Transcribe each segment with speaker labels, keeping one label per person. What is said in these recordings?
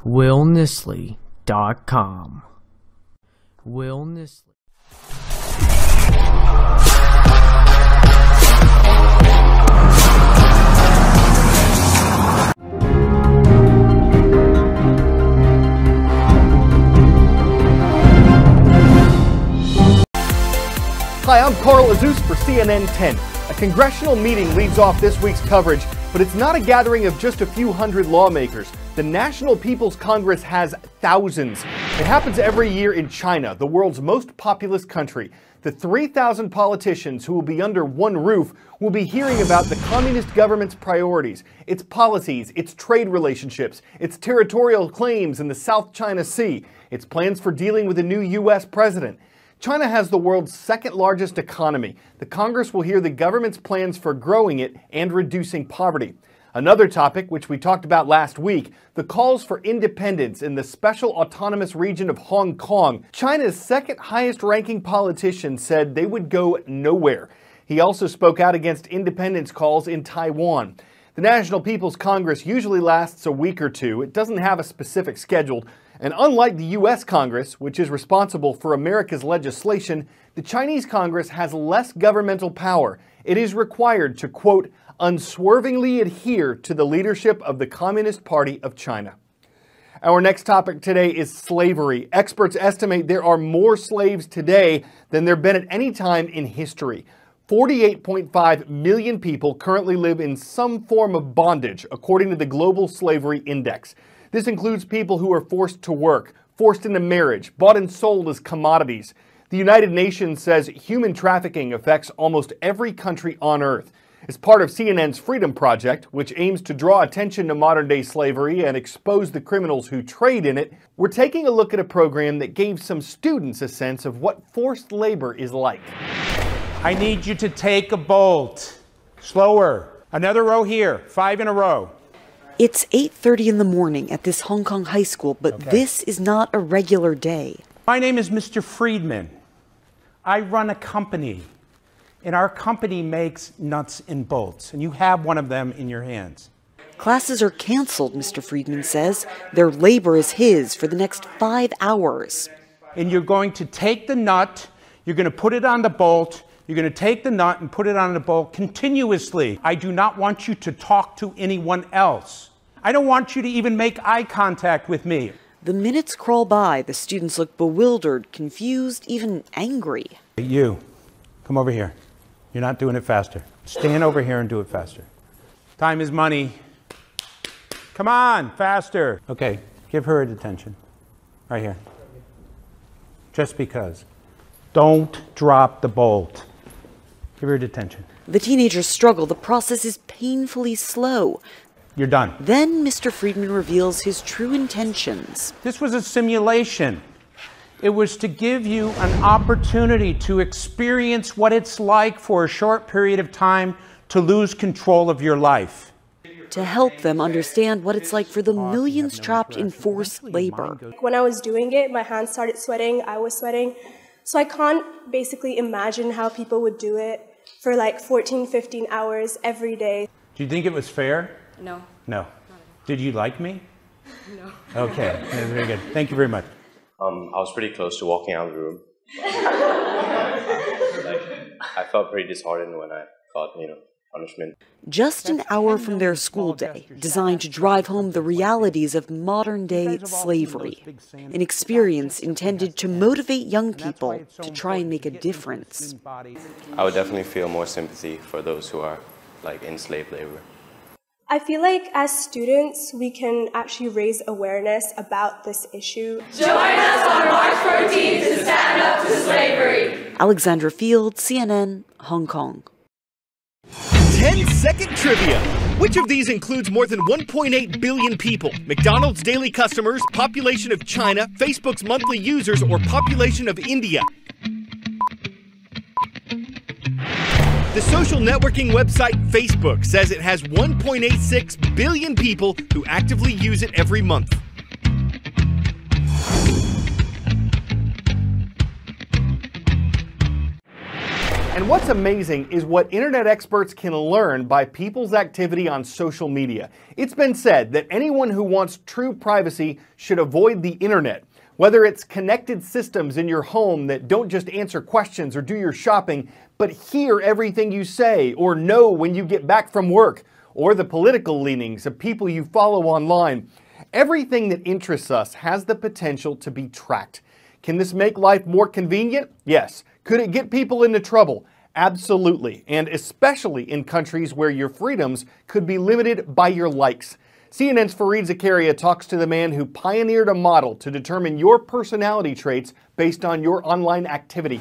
Speaker 1: WillNisley.com. Will Nisley.
Speaker 2: Hi, I'm Carl Azuz for CNN 10. A congressional meeting leads off this week's coverage, but it's not a gathering of just a few hundred lawmakers. The National People's Congress has thousands. It happens every year in China, the world's most populous country. The 3,000 politicians who will be under one roof will be hearing about the communist government's priorities, its policies, its trade relationships, its territorial claims in the South China Sea, its plans for dealing with a new U.S. president. China has the world's second largest economy. The Congress will hear the government's plans for growing it and reducing poverty. Another topic, which we talked about last week, the calls for independence in the special autonomous region of Hong Kong. China's second highest ranking politician said they would go nowhere. He also spoke out against independence calls in Taiwan. The National People's Congress usually lasts a week or two. It doesn't have a specific schedule. And unlike the U.S. Congress, which is responsible for America's legislation, the Chinese Congress has less governmental power. It is required to, quote, unswervingly adhere to the leadership of the Communist Party of China. Our next topic today is slavery. Experts estimate there are more slaves today than there have been at any time in history. 48.5 million people currently live in some form of bondage, according to the Global Slavery Index. This includes people who are forced to work, forced into marriage, bought and sold as commodities. The United Nations says human trafficking affects almost every country on Earth. As part of CNN's Freedom Project, which aims to draw attention to modern-day slavery and expose the criminals who trade in it, we're taking a look at a program that gave some students a sense of what forced labor is like.
Speaker 3: I need you to take a bolt. Slower. Another row here. 5 in a row.
Speaker 4: It's 8:30 in the morning at this Hong Kong high school, but This is not a regular day.
Speaker 3: My name is Mr. Friedman. I run a company, and our company makes nuts and bolts, and you have one of them in your hands.
Speaker 4: Classes are canceled, Mr. Friedman says. Their labor is his for the next 5 hours.
Speaker 3: And you're going to take the nut, you're going to put it on the bolt, you're going to take the nut and put it on the bolt continuously. I do not want you to talk to anyone else. I don't want you to even make eye contact with me.
Speaker 4: The minutes crawl by. The students look bewildered, confused, even angry.
Speaker 3: You, come over here. You're not doing it faster. Stand over here and do it faster. Time is money. Come on, faster. Okay, give her a detention. Right here. Just because. Don't drop the bolt. Give her detention.
Speaker 4: The teenagers struggle. The process is painfully slow.
Speaker 3: You're done.
Speaker 4: Then Mr. Friedman reveals his true intentions.
Speaker 3: This was a simulation. It was to give you an opportunity to experience what it's like for a short period of time to lose control of your life.
Speaker 4: To help them understand what it's like for the millions trapped in forced labor.
Speaker 5: When I was doing it, my hands started sweating, I was sweating. So I can't basically imagine how people would do it for like 14, 15 hours every day.
Speaker 3: Do you think it was fair?
Speaker 5: No.
Speaker 3: No. Did you like me?
Speaker 5: No.
Speaker 3: Okay, very good. Thank you very much.
Speaker 6: I was pretty close to walking out of the room. I felt pretty disheartened when I got, punishment.
Speaker 4: Just an hour from their school day, designed to drive home the realities of modern-day slavery. An experience intended to motivate young people to try and make a difference.
Speaker 6: I would definitely feel more sympathy for those who are, in slave labor.
Speaker 5: I feel like as students, we can actually raise awareness about this issue.
Speaker 7: Join us on March 14th to stand up to slavery.
Speaker 4: Alexandra Field, CNN, Hong Kong.
Speaker 2: 10-second trivia. Which of these includes more than 1.8 billion people? McDonald's daily customers, population of China, Facebook's monthly users, or population of India? The social networking website Facebook says it has 1.86 billion people who actively use it every month. And what's amazing is what internet experts can learn by people's activity on social media. It's been said that anyone who wants true privacy should avoid the internet. Whether it's connected systems in your home that don't just answer questions or do your shopping, but hear everything you say or know when you get back from work, or the political leanings of people you follow online. Everything that interests us has the potential to be tracked. Can this make life more convenient? Yes. Could it get people into trouble? Absolutely, and especially in countries where your freedoms could be limited by your likes. CNN's Fareed Zakaria talks to the man who pioneered a model to determine your personality traits based on your online activity.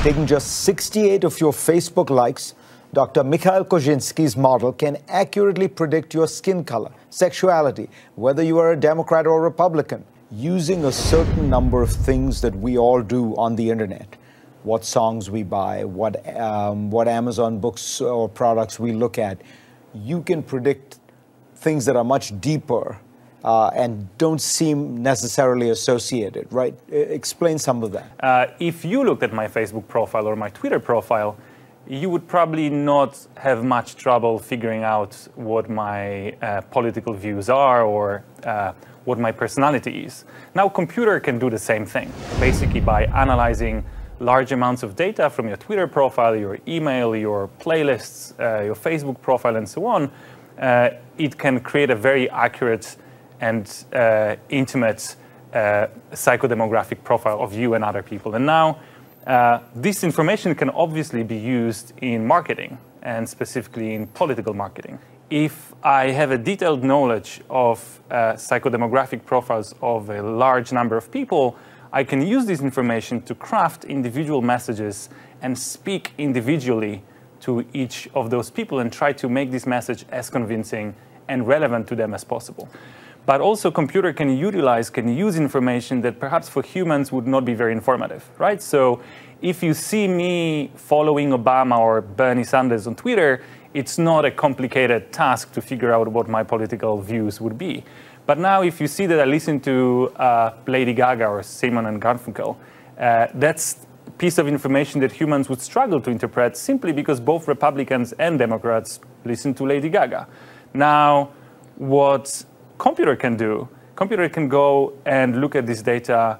Speaker 8: Taking just 68 of your Facebook likes, Dr. Mikhail Kozinski's model can accurately predict your skin color, sexuality, whether you are a Democrat or Republican, using a certain number of things that we all do on the internet. What songs we buy, what Amazon books or products we look at. You can predict things that are much deeper and don't seem necessarily associated, right? Explain some of that.
Speaker 9: If you looked at my Facebook profile or my Twitter profile, you would probably not have much trouble figuring out what my political views are or what my personality is. Now, computer can do the same thing, basically by analyzing large amounts of data from your Twitter profile, your email, your playlists, your Facebook profile, and so on. It can create a very accurate and intimate psychodemographic profile of you and other people. And now, this information can obviously be used in marketing, and specifically in political marketing. If I have a detailed knowledge of psychodemographic profiles of a large number of people, I can use this information to craft individual messages and speak individually to each of those people and try to make this message as convincing and relevant to them as possible. But also, computer can use information that perhaps for humans would not be very informative, right? So if you see me following Obama or Bernie Sanders on Twitter, it's not a complicated task to figure out what my political views would be. But now if you see that I listen to Lady Gaga or Simon and Garfunkel, that's a piece of information that humans would struggle to interpret simply because both Republicans and Democrats listen to Lady Gaga. Now, what computer can do, computer can go and look at this data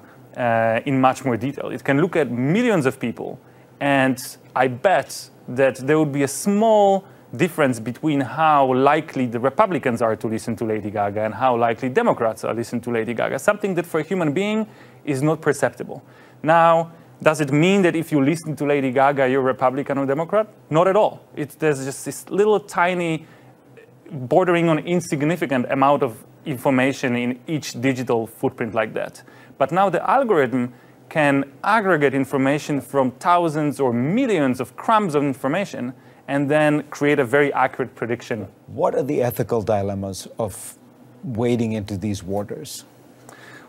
Speaker 9: in much more detail. It can look at millions of people, and I bet that there would be a small difference between how likely the Republicans are to listen to Lady Gaga and how likely Democrats are to listen to Lady Gaga, something that for a human being is not perceptible. Now, does it mean that if you listen to Lady Gaga, you're Republican or Democrat? Not at all. There's just this little tiny, bordering on insignificant amount of information in each digital footprint like that. But now the algorithm can aggregate information from thousands or millions of crumbs of information and then create a very accurate prediction.
Speaker 8: What are the ethical dilemmas of wading into these waters?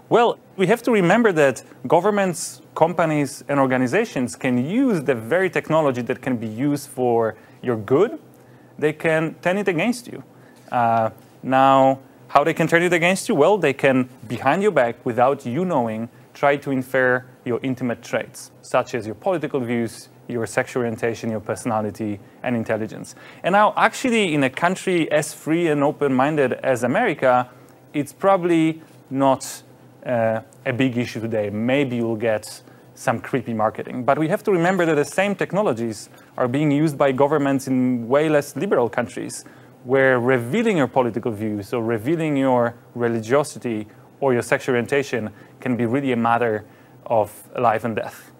Speaker 9: Well, we have to remember that governments, companies, and organizations can use the very technology that can be used for your good. They can turn it against you. Now, how they can turn it against you? Well, they can, behind your back, without you knowing, try to infer your intimate traits, such as your political views, your sexual orientation, your personality, and intelligence. And now, actually, in a country as free and open-minded as America, it's probably not a big issue today. Maybe you'll get some creepy marketing. But we have to remember that the same technologies are being used by governments in way less liberal countries, where revealing your political views or revealing your religiosity or your sexual orientation can be really a matter of life and death.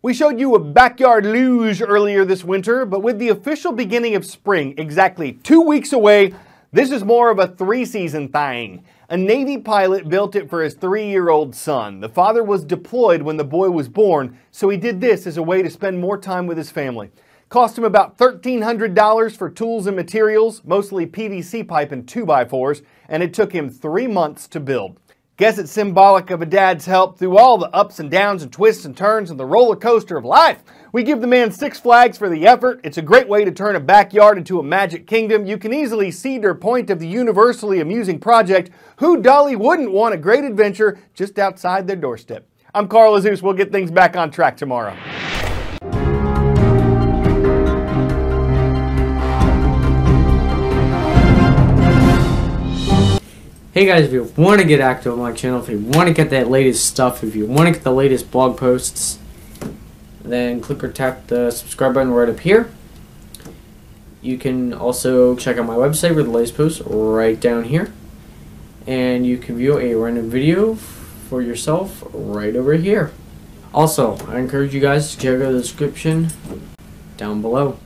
Speaker 2: We showed you a backyard luge earlier this winter, but with the official beginning of spring exactly 2 weeks away, this is more of a three-season thing. A Navy pilot built it for his 3-year-old son. The father was deployed when the boy was born, so he did this as a way to spend more time with his family. Cost him about $1,300 for tools and materials, mostly PVC pipe and 2x4s, and it took him 3 months to build. Guess it's symbolic of a dad's help through all the ups and downs and twists and turns and the roller coaster of life. We give the man 6 flags for the effort. It's a great way to turn a backyard into a magic kingdom. You can easily see their point of the universally amusing project. Who dolly wouldn't want a great adventure just outside their doorstep? I'm Carl Azuz. We'll get things back on track tomorrow.
Speaker 1: Hey guys, if you want to get active on my channel, if you want to get that latest stuff, if you want to get the latest blog posts, then click or tap the subscribe button right up here. You can also check out my website with the latest posts right down here. And you can view a random video for yourself right over here. Also, I encourage you guys to check out the description down below.